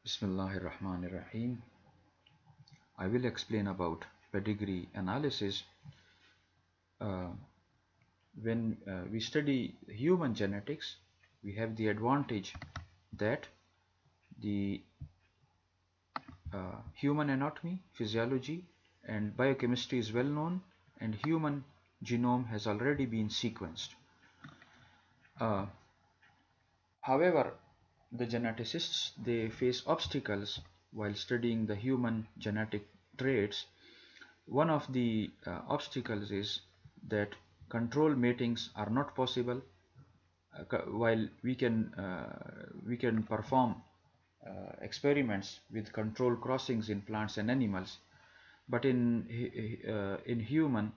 Bismillahirrahmanirrahim. I will explain about pedigree analysis. Uh, when we study human genetics, we have the advantage that the human anatomy, physiology, and biochemistry is well known, and human genome has already been sequenced. Uh, However, the geneticists they face obstacles while studying the human genetic traits. One of the obstacles is that control matings are not possible. While we can perform experiments with control crossings in plants and animals, but in human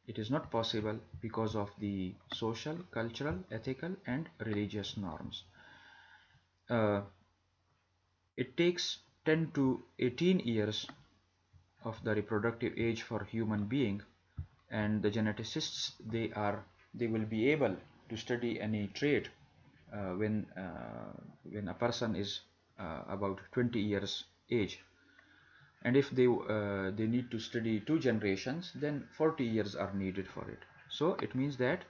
it is not possible because of the social, cultural, ethical, and religious norms. Uh, it takes 10 to 18 years of the reproductive age for human being, and the geneticists they will be able to study any trait when a person is about 20 years age, and if they need to study 2 generations, then 40 years are needed for it. So it means that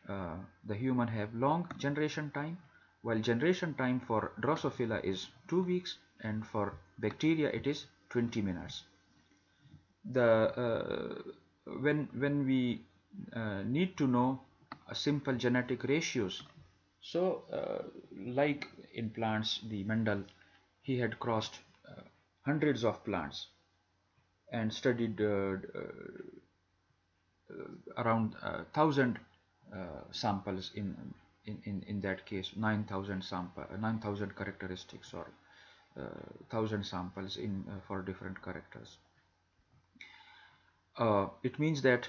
the human have long generation time, while generation time for Drosophila is 2 weeks, and for bacteria it is 20 minutes. The when we need to know a simple genetic ratios, so like in plants, the Mendel, he had crossed hundreds of plants and studied around 1000 samples in that case, 9000 characteristics, or 1000 samples in for different characters. It means that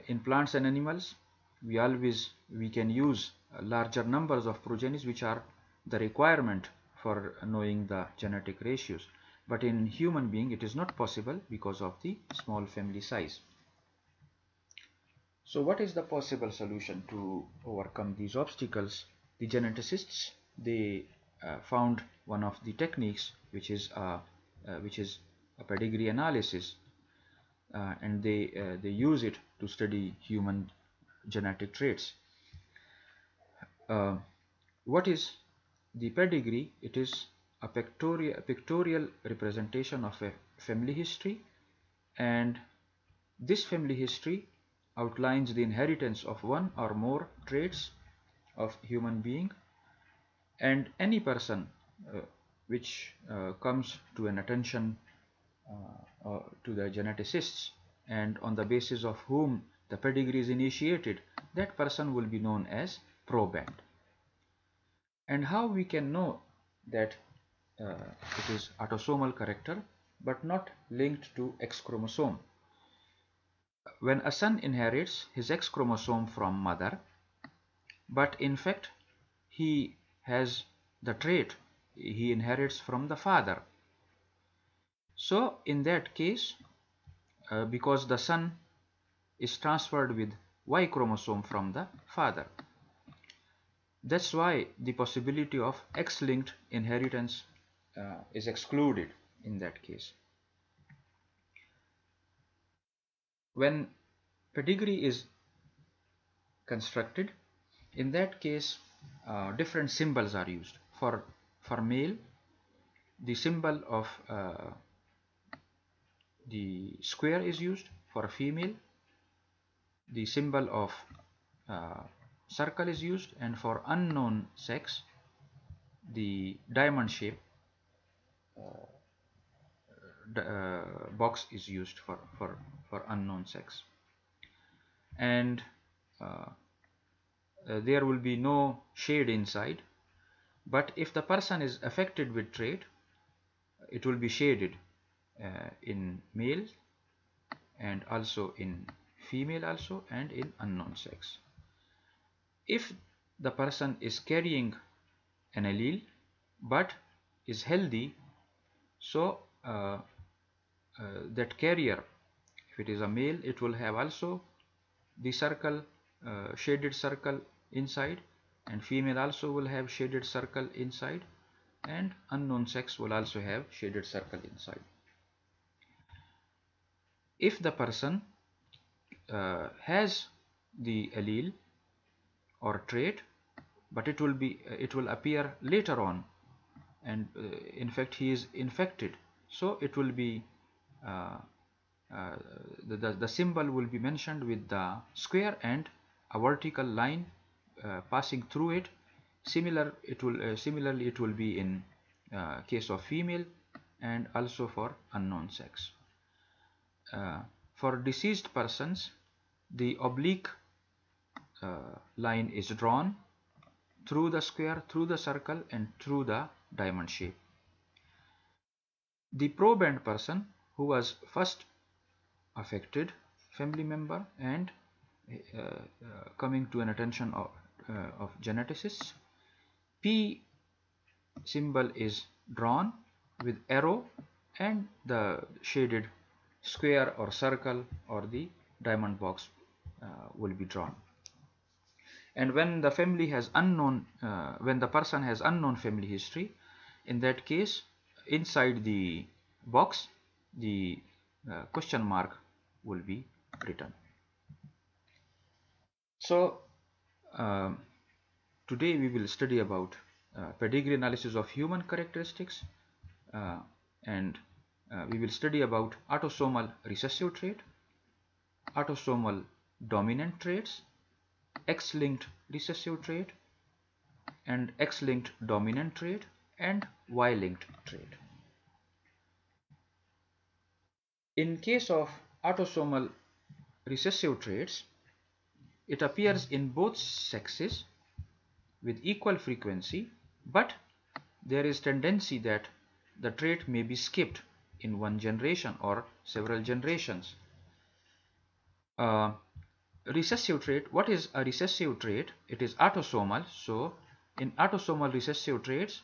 in plants and animals we can use larger numbers of progenies, which are the requirement for knowing the genetic ratios, but in human being it is not possible because of the small family size. So what is the possible solution to overcome these obstacles? The geneticists they found one of the techniques, which is a pedigree analysis, and they use it to study human genetic traits. Uh, what is the pedigree? It is a pictorial representation of a family history, and this family history outlines the inheritance of one or more traits of human being, and any person which comes to an attention to the geneticists, and on the basis of whom the pedigree is initiated, that person will be known as proband. And how we can know that it is autosomal character but not linked to X chromosome? When a son inherits his X chromosome from mother, but in fact he has the trait he inherits from the father, so in that case, because the son is transferred with Y chromosome from the father, that's why the possibility of X-linked inheritance is excluded in that case. When pedigree is constructed, in that case different symbols are used. For male, the symbol of the square is used. For female, the symbol of circle is used, and for unknown sex, the diamond shape box is used for unknown sex. And there will be no shade inside, but if the person is affected with trait, it will be shaded in male, and also in female also, and in unknown sex. If the person is carrying an allele but is healthy, so that carrier, if it is a male, it will have also the circle, shaded circle inside, and female also will have shaded circle inside. and unknown sex will also have shaded circle inside. If the person has the allele or trait, but it will appear later on, and in fact he is infected, so it will be uh, uh, the symbol will be mentioned with the square and a vertical line passing through it. Similarly it will be in case of female and also for unknown sex. For deceased persons, the oblique line is drawn through the square, through the circle, and through the diamond shape. The proband person who was first affected family member and coming to an attention of geneticists, P symbol is drawn with arrow and the shaded square or circle or the diamond box will be drawn. And when the family has when the person has unknown family history, in that case, inside the box, the question mark will be written. So today we will study about pedigree analysis of human characteristics, and we will study about autosomal recessive trait, autosomal dominant traits, X-linked recessive trait, and X-linked dominant trait, and Y-linked trait. In case of autosomal recessive traits, it appears in both sexes with equal frequency, but there is tendency that the trait may be skipped in one generation or several generations. Recessive trait, what is a recessive trait? It is autosomal. So in autosomal recessive traits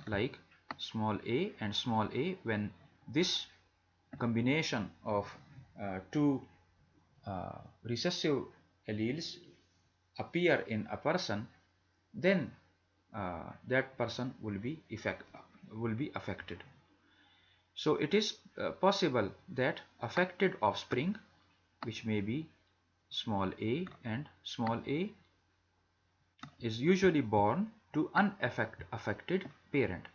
like small a and small a, when this combination of two recessive alleles appear in a person, then that person will be affected. So it is possible that affected offspring, which may be small a and small a, is usually born to unaffected parent.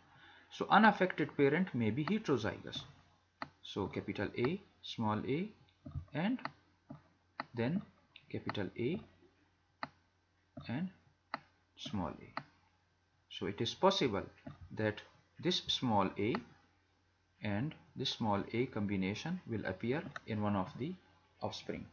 So unaffected parent may be heterozygous. So capital A, small a, and then capital A and small a. So it is possible that this small a and this small a combination will appear in one of the offspring.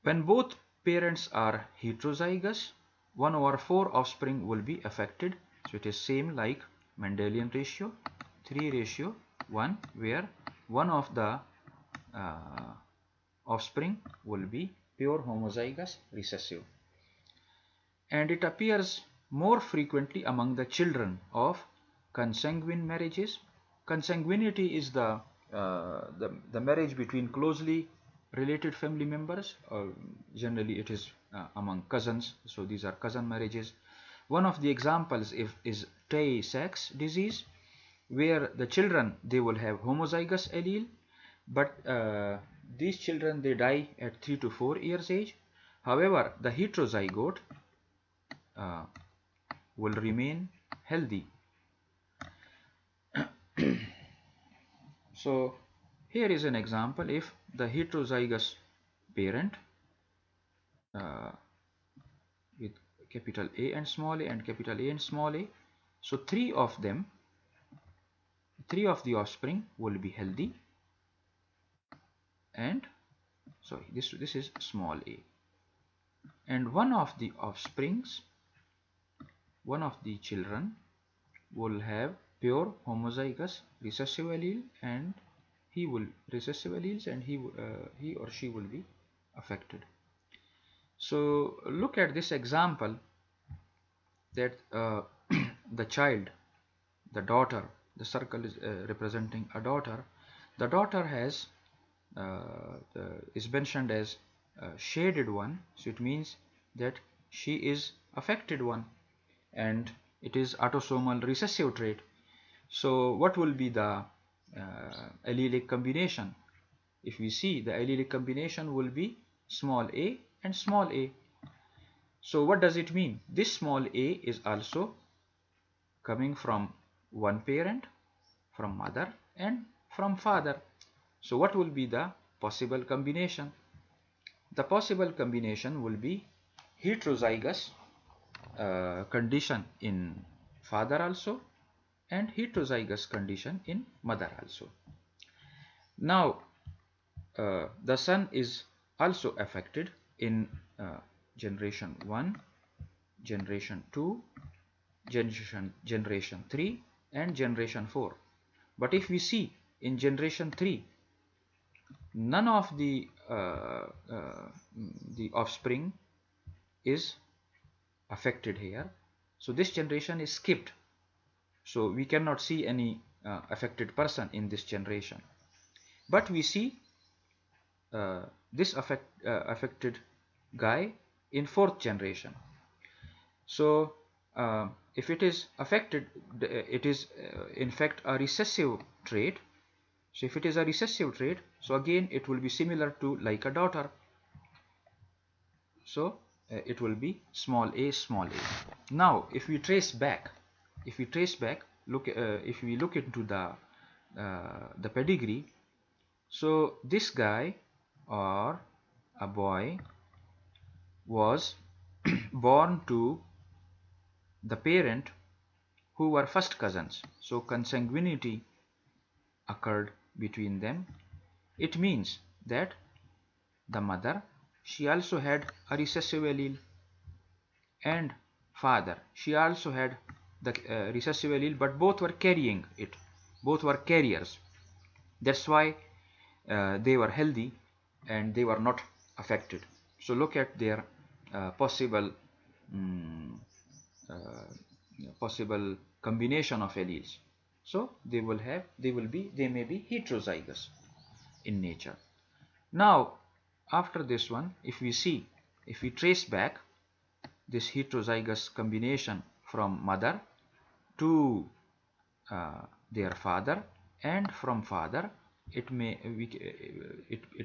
When both parents are heterozygous, 1/4 offspring will be affected. So it is same like Mendelian ratio, 3:1, where one of the offspring will be pure homozygous recessive. And it appears more frequently among the children of consanguine marriages. Consanguinity is the marriage between closely related family members. Generally it is among cousins, so these are cousin marriages. One of the examples is Tay-Sachs disease, where the children, they will have homozygous allele, but these children, they die at 3 to 4 years age. However, the heterozygote will remain healthy. So here is an example. If the heterozygous parent with capital A and small a and capital A and small a, so three of the offspring will be healthy, and sorry, this is small a, and one of the offsprings, one of the children, will have pure homozygous recessive allele, and he or she will be affected. So look at this example, that the child, the daughter, the circle is representing a daughter. The daughter has is mentioned as shaded one, so it means that she is affected one, and it is autosomal recessive trait. So what will be the allelic combination? If we see, the allelic combination will be small a and small a. So what does it mean? This small a is also coming from one parent, from mother and from father. So what will be the possible combination? The possible combination will be heterozygous condition in father also and heterozygous condition in mother also. Now the son is also affected in generation 1, generation 2, generation 3 and generation 4. But if we see in generation 3, none of the offspring is affected here. So this generation is skipped. So we cannot see any affected person in this generation. But we see this affected guy in 4th generation. So if it is affected, it is in fact a recessive trait. So if it is a recessive trait, so again it will be similar to like a daughter. So it will be small a, small a. Now if we trace back, look if we look into the pedigree, so this guy or a boy was born to the parent who were first cousins. So consanguinity occurred between them. It means that the mother, she also had a recessive allele, and father, she also had the recessive allele, but both were carrying it, both were carriers. That's why they were healthy and they were not affected. So look at their possible combination of alleles. So they may be heterozygous in nature. Now after this one, if we trace back this heterozygous combination from mother to their father, and from father it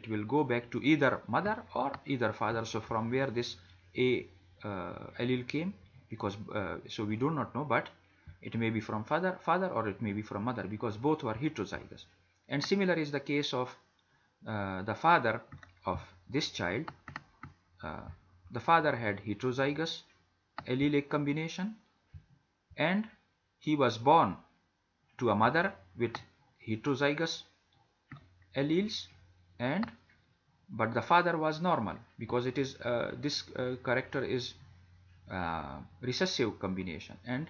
will go back to either mother or either father. So from where this a allele came, because so we do not know, but it may be from father or it may be from mother, because both were heterozygous. And similar is the case of the father of this child. The father had heterozygous allelic combination, and he was born to a mother with heterozygous alleles, but the father was normal, because it is this character is recessive combination, and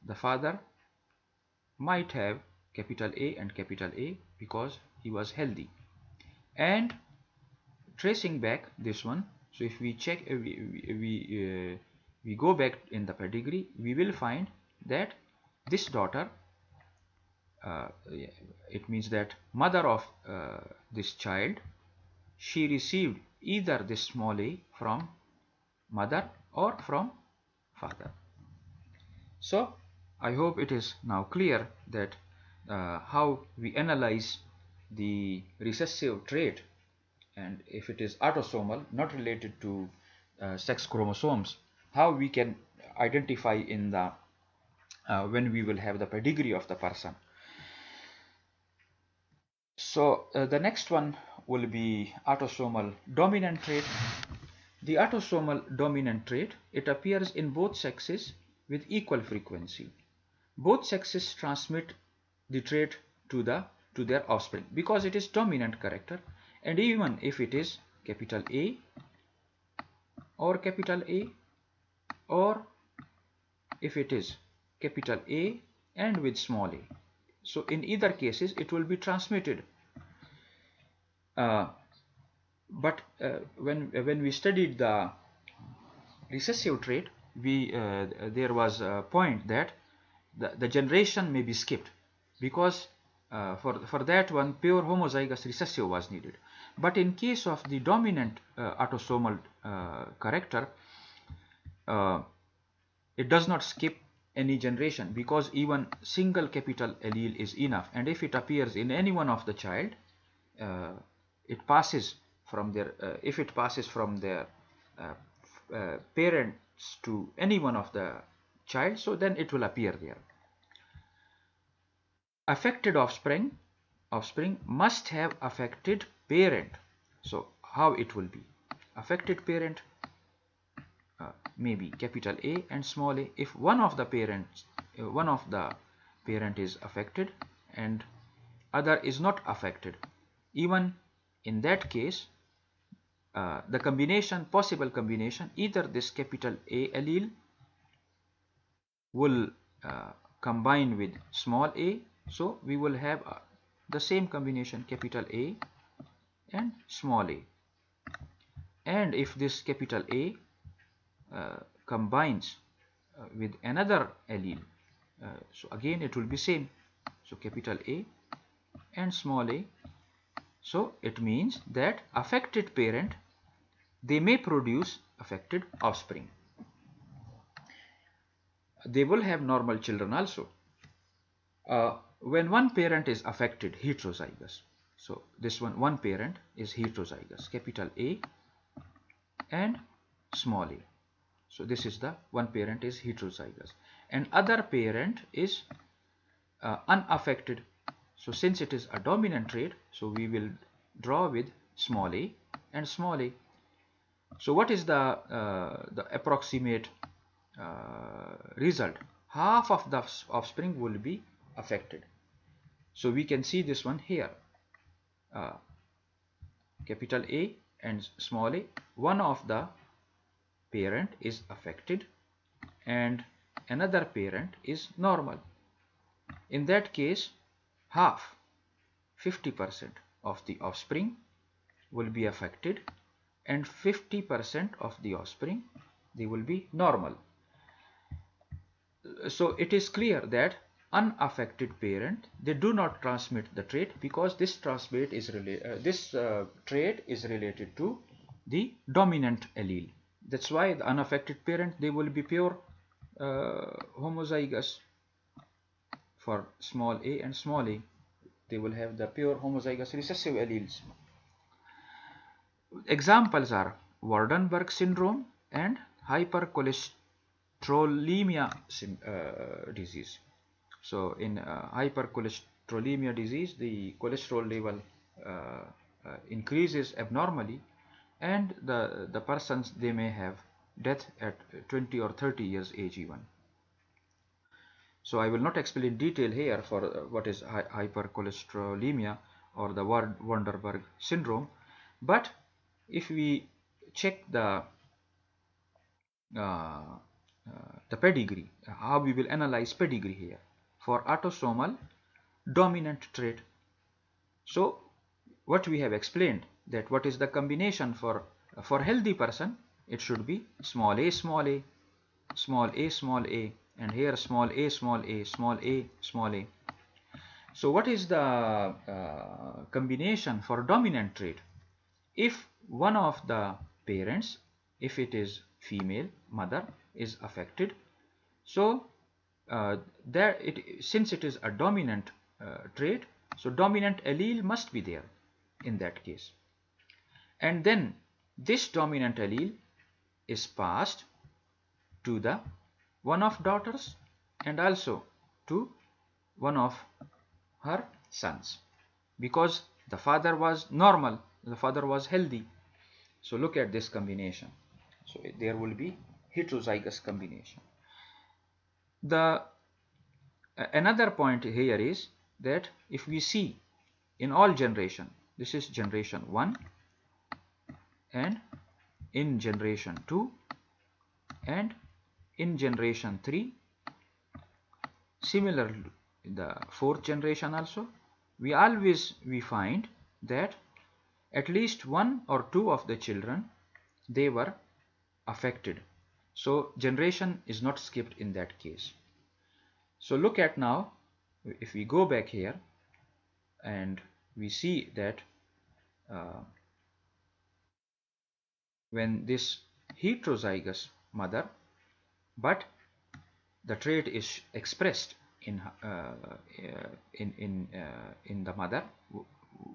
the father might have capital A and capital A because he was healthy. And tracing back this one, so if we check, we go back in the pedigree, we will find that this daughter, it means that mother of this child, she received either this small a from mother or from father. So I hope it is now clear that how we analyze the recessive trait, and if it is autosomal, not related to sex chromosomes, how we can identify in the when we will have the pedigree of the person. So the next one will be autosomal dominant trait. The autosomal dominant trait, it appears in both sexes with equal frequency. Both sexes transmit the trait to their offspring because it is dominant character, and even if it is capital A or capital A, or if it is capital A and with small a, so in either cases it will be transmitted. But when we studied the recessive trait, there was a point that the generation may be skipped, because for that one pure homozygous recessive was needed. But in case of the dominant autosomal character, it does not skip any generation, because even single capital allele is enough, and if it appears in any one of the child, it passes from their if it passes from their parents to any one of the child, so then it will appear there. Affected offspring must have affected parent. So how it will be? Affected parent may be capital A and small a. If one of the parent is affected and other is not affected, even in that case, the possible combination, either this capital A allele will combine with small a, so we will have the same combination, capital A and small a. And if this capital A combines with another allele, so again it will be same, so capital A and small a. So it means that affected parent, they may produce affected offspring. They will have normal children also. When one parent is affected, heterozygous, so this one parent is heterozygous, capital A and small a. So this is the one parent is heterozygous, and other parent is unaffected. So since it is a dominant trait, so we will draw with small a and small a. So what is the approximate result? Half of the offspring will be affected. So we can see this one here, capital A and small a, one of the parent is affected and another parent is normal. In that case, half, 50% of the offspring will be affected and 50% of the offspring, they will be normal. So it is clear that unaffected parent, they do not transmit the trait, because this trait is related to the dominant allele. That's why the unaffected parent, they will be pure homozygous. For small a and small a, they will have the pure homozygous recessive alleles. Examples are Waardenburg syndrome and hypercholesterolemia disease. So in hypercholesterolemia disease, the cholesterol level increases abnormally, and the persons, they may have death at 20 or 30 years age even. So I will not explain in detail here for what is hypercholesterolemia or the Waardenburg syndrome, but if we check the pedigree, how we will analyze pedigree here for autosomal dominant trait. So what we have explained, that what is the combination for healthy person, it should be small a small a, small a small a, and here small a small a, small a small a. So what is the combination for dominant trait? If one of the parents, if it is female, mother is affected, so since it is a dominant trait, so dominant allele must be there in that case, and then this dominant allele is passed to the one of daughters and also to one of her sons, because the father was normal, the father was healthy. So look at this combination. So there will be heterozygous combination. Another point here is that if we see in all generation, this is generation 1 and in generation 2 and in generation 3, similarly in the 4th generation also, we find that at least 1 or 2 of the children, they were affected. So generation is not skipped in that case. So look at now, if we go back here and we see that when this heterozygous mother, but the trait is expressed in in the mother.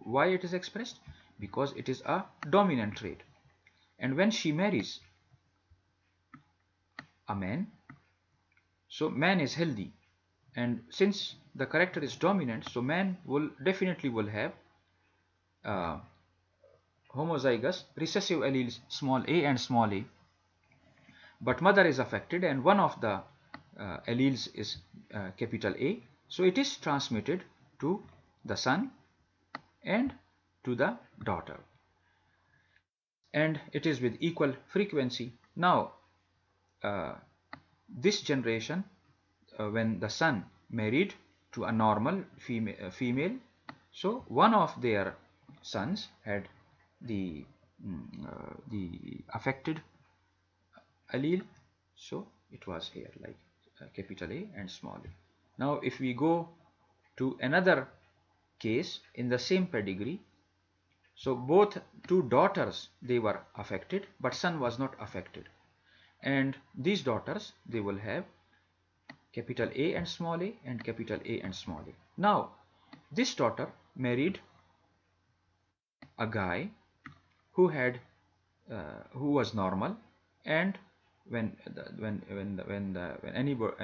Why it is expressed? Because it is a dominant trait, and when she marries a man, so man is healthy, and since the character is dominant, so man will definitely have homozygous recessive alleles small a and small a, but mother is affected and one of the alleles is capital A, so it is transmitted to the son and to the daughter, and it is with equal frequency. Now this generation, when the son married to a normal female, so one of their sons had the affected allele, so it was here like capital A and small a. Now if we go to another case in the same pedigree, so both two daughters, they were affected, but son was not affected, and these daughters, they will have capital A and small a and capital A and small a. Now this daughter married a guy who had who was normal, and when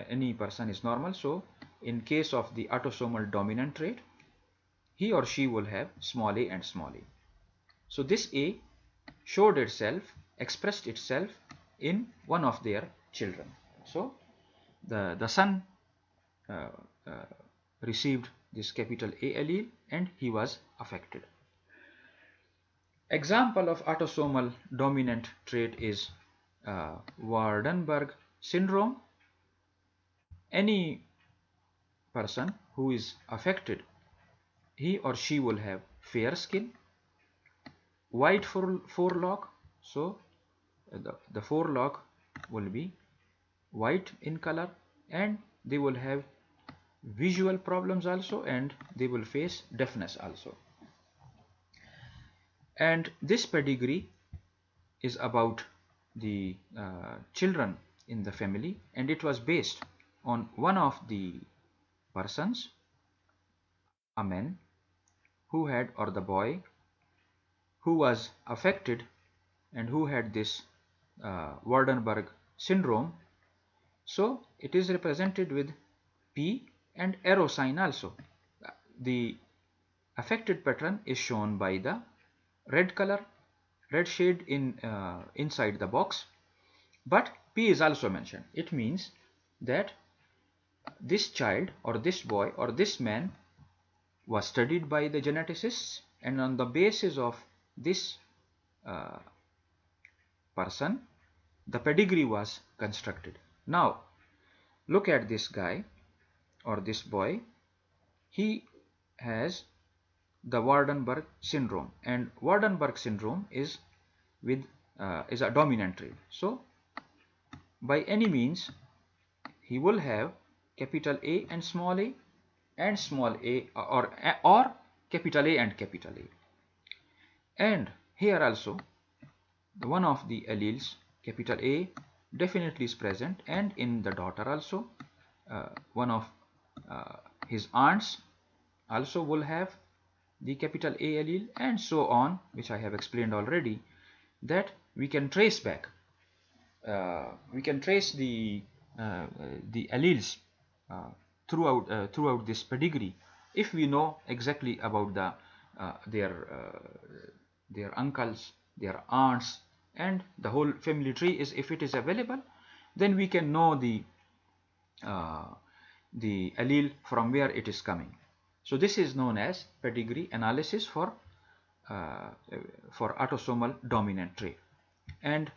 any person is normal, so in case of the autosomal dominant trait, he or she will have small a and small a. So this A showed itself, expressed itself in one of their children. So the son received this capital A allele and he was affected. Example of autosomal dominant trait is Waardenburg syndrome. Any person who is affected, he or she will have fair skin, white forelock, so the forelock will be white in color, and they will have visual problems also, and they will face deafness also. And this pedigree is about the children in the family, and it was based on one of the persons, a man who had, or the boy who was affected and who had this Waardenburg syndrome. So it is represented with P and arrow sign also. The affected pattern is shown by the red color, red shade in inside the box, but P is also mentioned. It means that this child or this boy or this man was studied by the geneticists, and on the basis of this person, the pedigree was constructed. Now look at this guy or this boy. He has the Waardenburg syndrome, and Waardenburg syndrome is with is a dominant trait. So by any means he will have capital A and small a and small a, or capital A and capital A. And here also the one of the alleles, capital A, definitely is present, and in the daughter also one of his aunts also will have the capital A allele, and so on, which I have explained already, that we can trace back. We can trace the alleles throughout this pedigree if we know exactly about the their uncles, their aunts, and the whole family tree is, if it is available, then we can know the allele from where it is coming. So this is known as pedigree analysis for autosomal dominant trait. And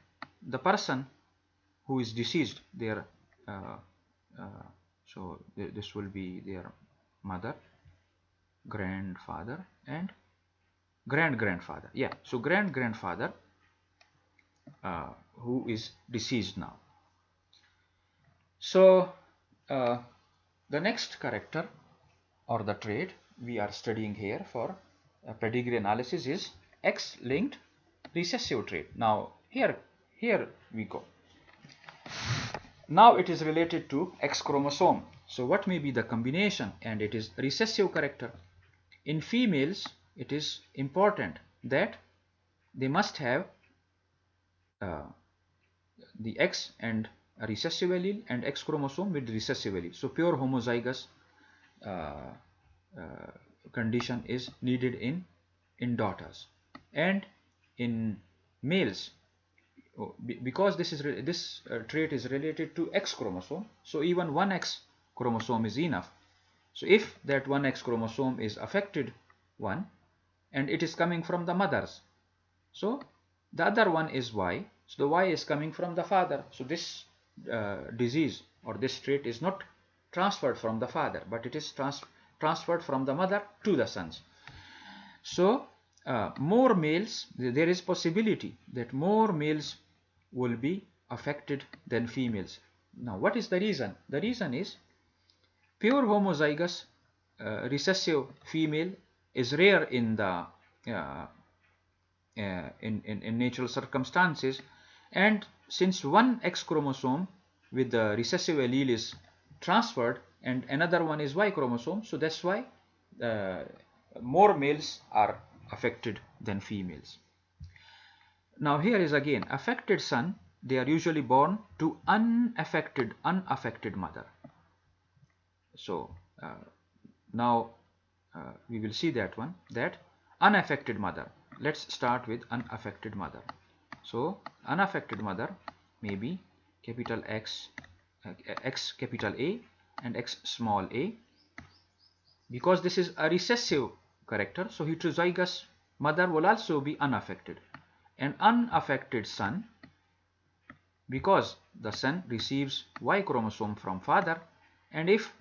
the person who is deceased, their so this will be their mother, grandfather, and great-grandfather. Yeah, so great-grandfather who is deceased now. So the next character or the trait we are studying here for pedigree analysis is X-linked recessive trait. Now here we go. now it is related to X chromosome. So what may be the combination? And it is recessive character. In females, it is important that they must have the X and a recessive allele and X chromosome with recessive allele. So pure homozygous uh, condition is needed in daughters. And in males, because this trait is related to X chromosome, so even one X chromosome is enough. So if that one X chromosome is affected one and it is coming from the mothers, so the other one is Y, so the Y is coming from the father. So this disease or this trait is not transferred from the father, but it is transferred from the mother to the sons. So more males, there is possibility that more males will be affected than females. Now what is the reason? The reason is pure homozygous recessive female is rare in the in natural circumstances, and since one X chromosome with the recessive allele is transferred and another one is Y chromosome, so that's why more males are affected than females. Now here is again affected son, they are usually born to unaffected mother. So now we will see that one, that unaffected mother. Let's start with unaffected mother. So unaffected mother may be capital X, X capital A and X small a. Because this is a recessive character, so heterozygous mother will also be unaffected. An unaffected son, because the son receives Y chromosome from father, and if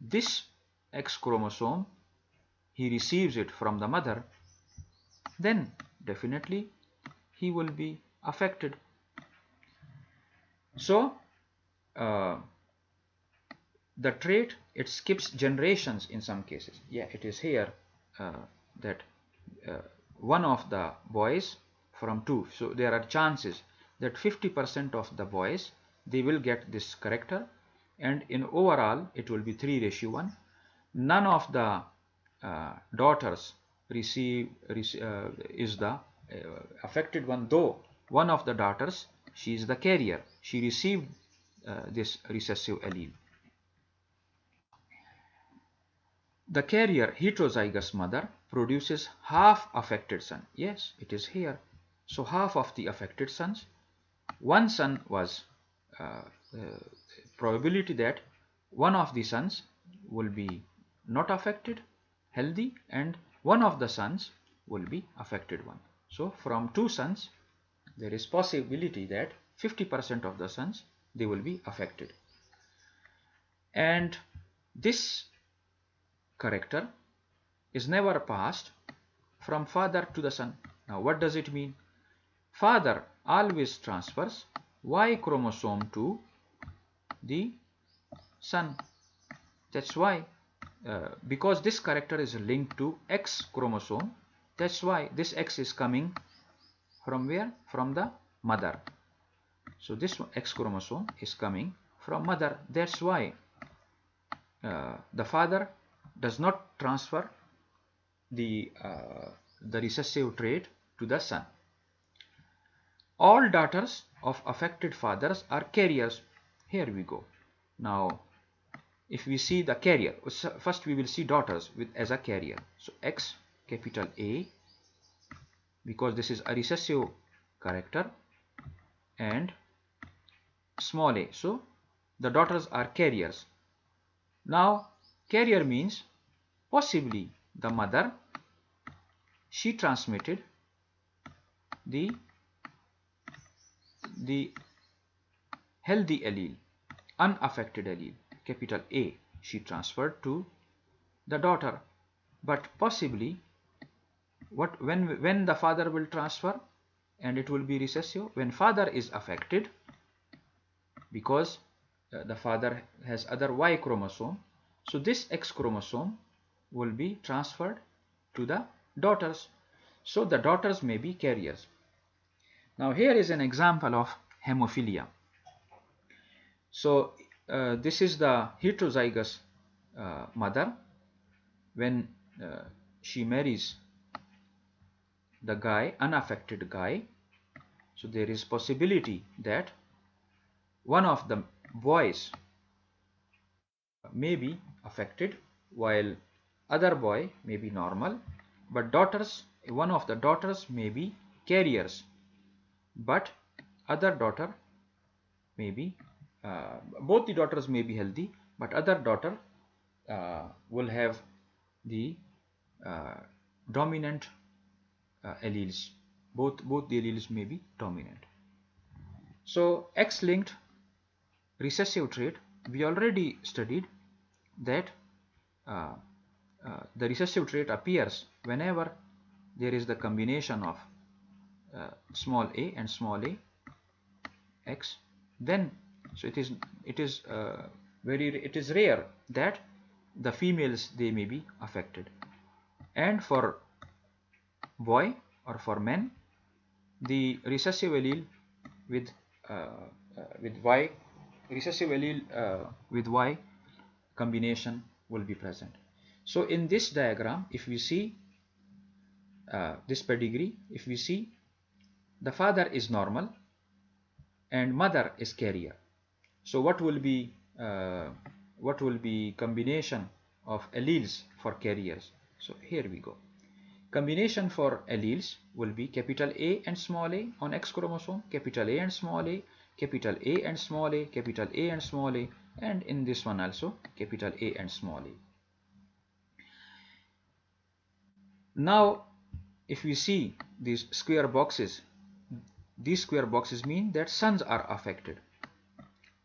this X chromosome he receives it from the mother, then definitely he will be affected. So the trait, it skips generations in some cases. Yeah, it is here that one of the boys from two, so there are chances that 50% of the boys they will get this character, and in overall it will be 3:1. None of the daughters is the affected one, though one of the daughters, she is the carrier, she received this recessive allele. The carrier heterozygous mother produces half affected son. Yes, it is here. So half of the affected sons. One son was probability that one of the sons will be not affected, healthy, and one of the sons will be affected one. So from two sons, there is possibility that 50% of the sons they will be affected. And this character is never passed from father to the son. Now what does it mean? Father always transfers Y chromosome to the son. That's why because this character is linked to X chromosome, that's why this X is coming from where? From the mother. So this X chromosome is coming from mother. That's why the father does not transfer the recessive trait to the son. All daughters of affected fathers are carriers. Here we go. Now if we see the carrier, first we will see daughters with as a carrier. So X capital A, because this is a recessive character, and small a, so the daughters are carriers. Now carrier means possibly the mother, she transmitted the healthy allele, unaffected allele, capital A, she transferred to the daughter. But possibly when the father will transfer, and it will be recessive when father is affected, because the father has other Y chromosome, so this X chromosome will be transferred to the daughters. So the daughters may be carriers. Now here is an example of hemophilia. So this is the heterozygous mother. When she marries the guy, unaffected guy, so there is possibility that one of the boys may be affected while other boy may be normal, but one of the daughters may be carriers, but other daughter may be both the daughters may be healthy, but other daughter will have the uh, dominant alleles. Both the alleles may be dominant. So X-linked recessive trait, we already studied that uh, the recessive trait appears whenever there is the combination of small a and small a x. Then so it is rare that the females they may be affected, and for boy or for men the recessive allele with y recessive allele with y combination will be present. So in this diagram, if we see this pedigree, if we see the father is normal and mother is carrier, so what will be combination of alleles for carriers? So here we go. Combination for alleles will be capital A and small a on X chromosome, capital A and small a, capital A and small a, capital A and small a, and in this one also capital A and small a. Now if we see these square boxes mean that sons are affected.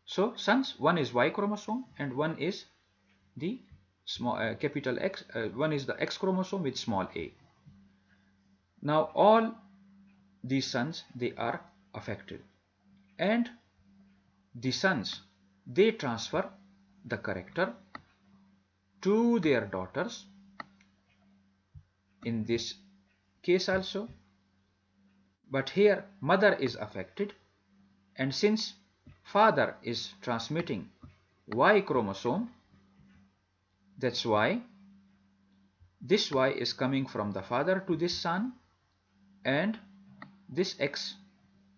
So sons, one is Y chromosome and one is the small capital X, one is the X chromosome with small a. Now all these sons they are affected, and the sons they transfer the character to their daughters in this case also, but here mother is affected, and since father is transmitting Y chromosome, that's why this Y is coming from the father to this son, and this X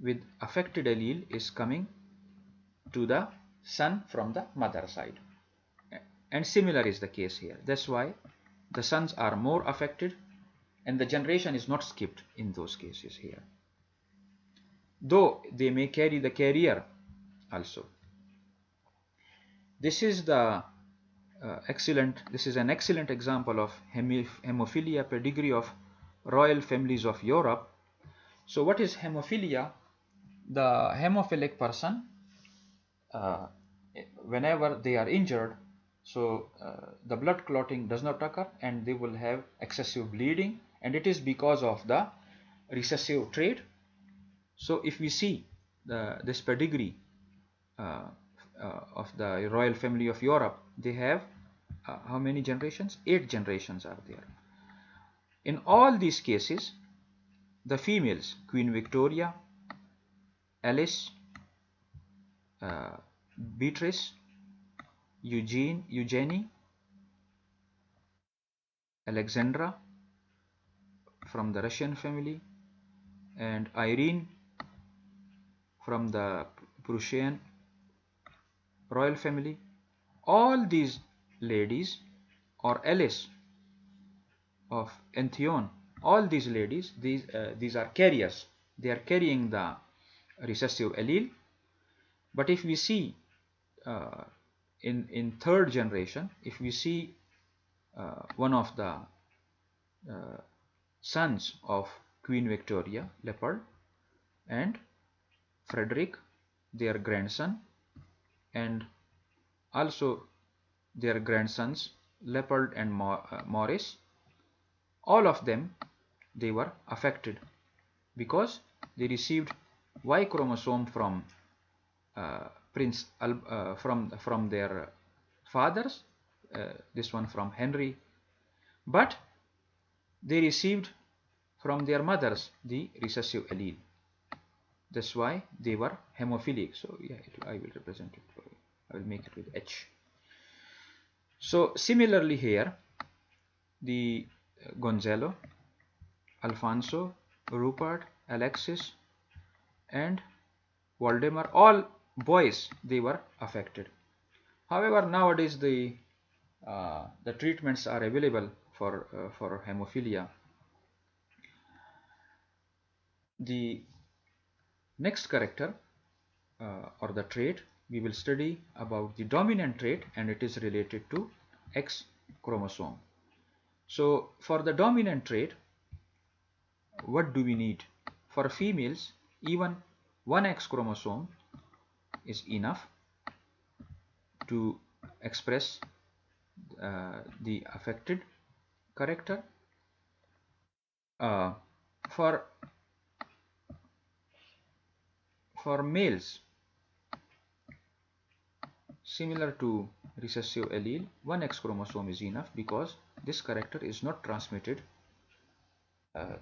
with affected allele is coming to the son from the mother side, and similar is the case here. That's why the sons are more affected and the generation is not skipped in those cases here, though they may carry the carrier also. This is the this is an excellent example of hemophilia pedigree of royal families of Europe. So what is hemophilia? The hemophilic person, uh, whenever they are injured, so the blood clotting does not occur and they will have excessive bleeding, and it is because of the recessive trait. So if we see this pedigree of the royal family of Europe, they have how many generations? 8 generations are there. In all these cases, the females, Queen Victoria, Alice, Beatrice, Eugenie, Alexandra from the Russian family, and Irene from the Prussian royal family, all these ladies, or Alice of Entheon, all these ladies, these are carriers. They are carrying the recessive allele. But if we see in third generation, if we see one of the sons of Queen Victoria, Leopold, and Frederick, their grandson, and also their grandsons Leopold and Maurice, all of them they were affected because they received Y chromosome from from their fathers, this one from Henry, but they received from their mothers the recessive allele. That's why they were hemophilic. So yeah, I will represent it for you. I will make it with H. So similarly here, the Gonzalo, Alfonso, Rupert, Alexis, and Waldemar, all boys, they were affected. However, nowadays the treatments are available for hemophilia. The next character or the trait we will study about the dominant trait, and it is related to X chromosome. So for the dominant trait, what do we need? For females, even one X chromosome is enough to express the affected character. For males, similar to recessive allele, one X chromosome is enough because this character is not transmitted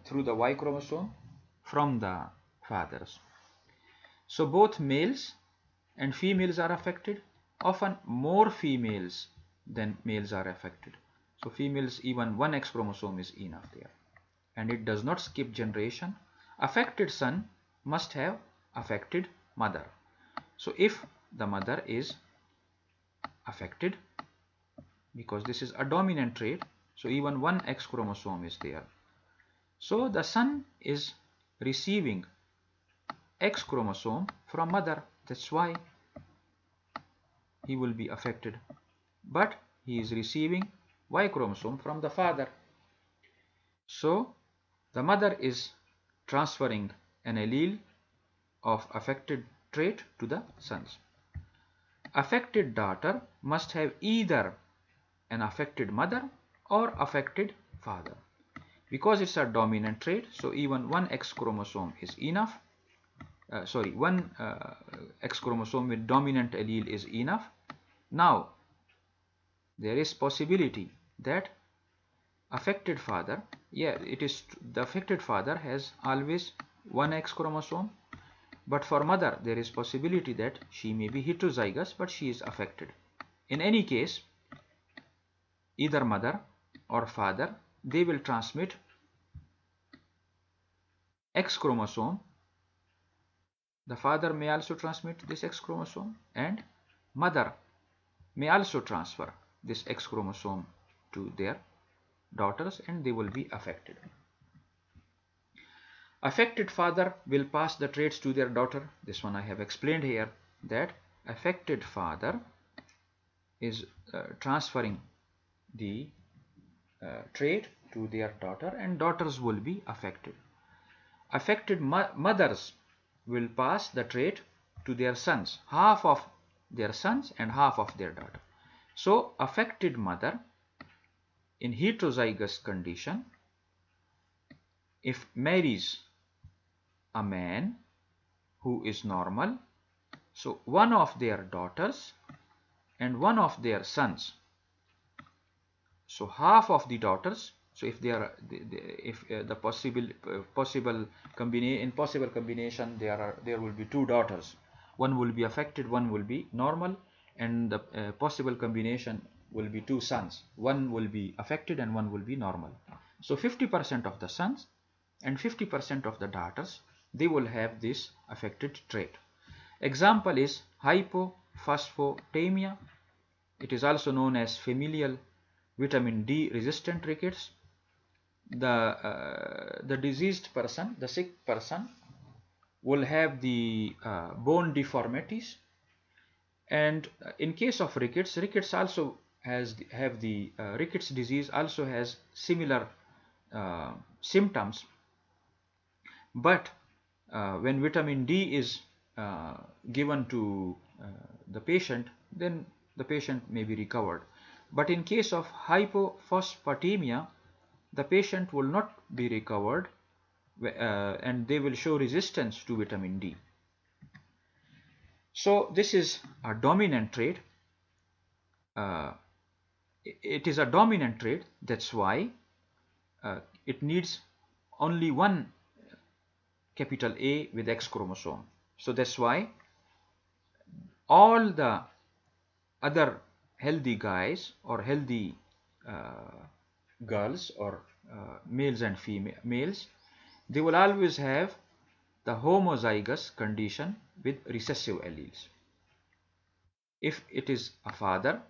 through the Y chromosome from the fathers. So both males and females are affected. Often more females than males are affected. So females, even one X chromosome is enough there. And it does not skip generation. Affected son must have affected mother. So if the mother is affected, because this is a dominant trait, so even one X chromosome is there. So the son is receiving X chromosome from mother. That's why he will be affected. But he is receiving Y chromosome from the father. So the mother is transferring an allele of affected trait to the sons. Affected daughter must have either an affected mother or affected father. Because it's a dominant trait, so even one X chromosome is enough. One X chromosome with dominant allele is enough. Now, there is possibility that affected father, the affected father has always one X chromosome, but for mother there is possibility that she may be heterozygous, but she is affected. In any case, either mother or father, they will transmit X chromosome. The father may also transmit this X chromosome, and mother may also transfer this X chromosome to their daughters, and they will be affected. Affected father will pass the traits to their daughter. This one I have explained here, that affected father is transferring the trait to their daughter, and daughters will be affected. Affected mothers will pass the trait to their sons, half of their sons and half of their daughter. So affected mother in heterozygous condition, if marries a man who is normal, so one of their daughters and one of their sons, so half of the daughters, so if they are the possible combination, there will be two daughters, one will be affected, one will be normal, and the possible combination will be two sons, one will be affected and one will be normal. So 50% of the sons and 50% of the daughters, they will have this affected trait. Example is hypophosphatemia. It is also known as familial vitamin D resistant rickets. The diseased person, the sick person, will have the bone deformities, and in case of rickets also have the rickets disease also has similar symptoms, but when vitamin D is given to the patient, then the patient may be recovered. But in case of hypophosphatemia, the patient will not be recovered, and they will show resistance to vitamin D. So this is a dominant trait. It is a dominant trait, that's why it needs only one capital A with X chromosome. So that's why all the other healthy guys or healthy girls or males and females, they will always have the homozygous condition with recessive alleles. If it is a father,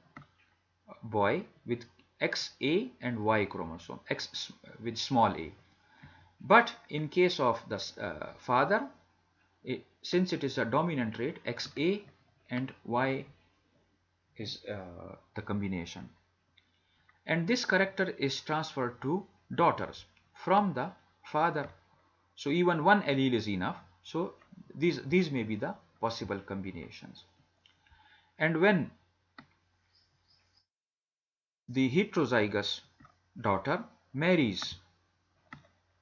boy with XA and Y chromosome, X with small a. But in case of the father, since it is a dominant trait, XA and Y is the combination. And this character is transferred to daughters from the father. So even one allele is enough. So these may be the possible combinations. And when the heterozygous daughter marries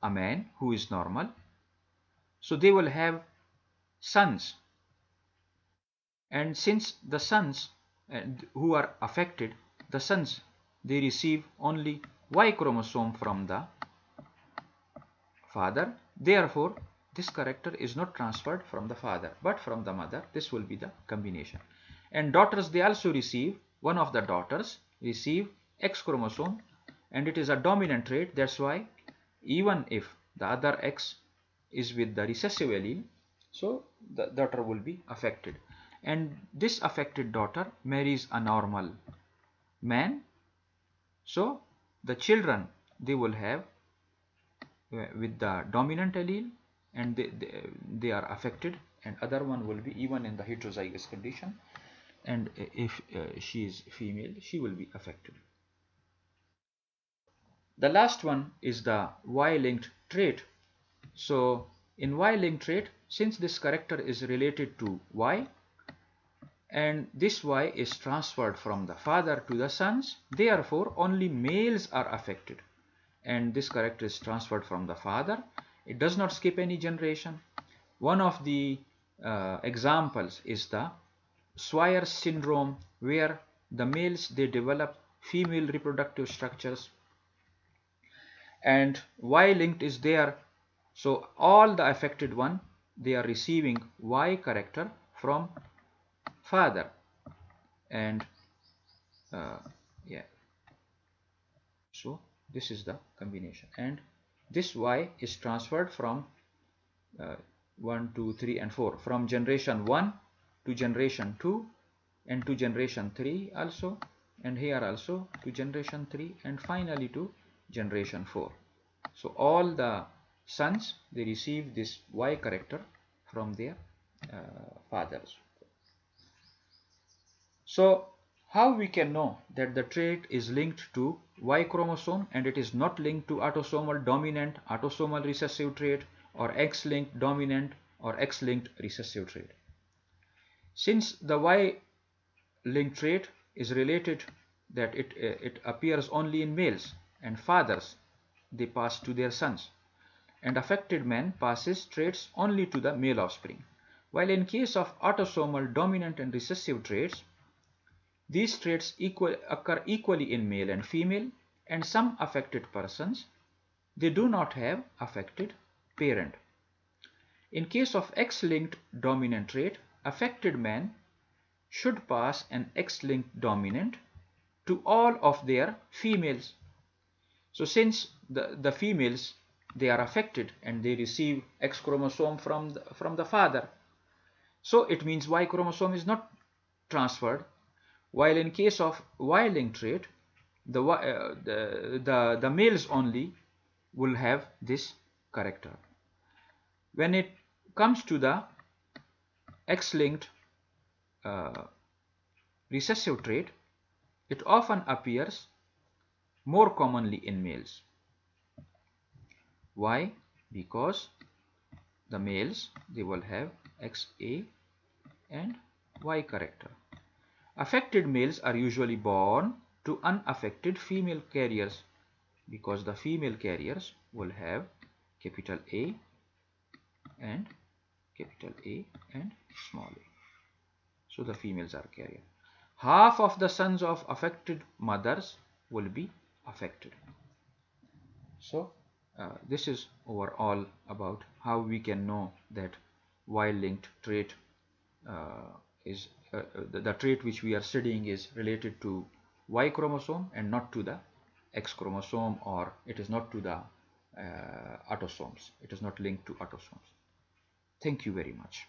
a man who is normal, so they will have sons. And since the sons who are affected, the sons, they receive only Y chromosome from the father. Therefore, this character is not transferred from the father but from the mother. This will be the combination. And daughters, they also receive, one of the daughters receive X chromosome, and it is a dominant trait. That's why even if the other X is with the recessive allele, so the daughter will be affected. And this affected daughter marries a normal man. So the children, they will have with the dominant allele, and they are affected, and other one will be even in the heterozygous condition, and if she is female, she will be affected. The last one is the Y-linked trait. So in Y-linked trait, since this character is related to Y, and this Y is transferred from the father to the sons, therefore only males are affected, and this character is transferred from the father. It does not skip any generation. One of the examples is the Swyer syndrome, where the males, they develop female reproductive structures, and Y-linked is there. So all the affected one, they are receiving Y character from father, and yeah, so this is the combination, and this Y is transferred from 1, 2, 3 and 4, from generation 1 to generation 2 and to generation 3 also, and here also to generation 3, and finally to generation 4. So all the sons, they receive this Y character from their fathers. So how we can know that the trait is linked to Y chromosome and it is not linked to autosomal dominant, autosomal recessive trait, or X-linked dominant or X-linked recessive trait? Since the Y-linked trait is related, that it appears only in males, and fathers, they pass to their sons, and affected man passes traits only to the male offspring. While in case of autosomal dominant and recessive traits, these traits occur equally in male and female, and some affected persons, they do not have affected parent. In case of X-linked dominant trait, affected man should pass an X-linked dominant to all of their females. So since the females, they are affected and they receive X chromosome from the father, so it means Y chromosome is not transferred. While in case of Y-linked trait, the males only will have this character. When it comes to the X-linked recessive trait, it often appears more commonly in males. Why? Because the males, they will have XA and Y character. Affected males are usually born to unaffected female carriers, because the female carriers will have capital A and small a. So the females are carrier. Half of the sons of affected mothers will be affected. So this is overall about how we can know that Y-linked trait is the trait which we are studying is related to Y chromosome and not to the X chromosome, or it is not to the autosomes. It is not linked to autosomes. Thank you very much.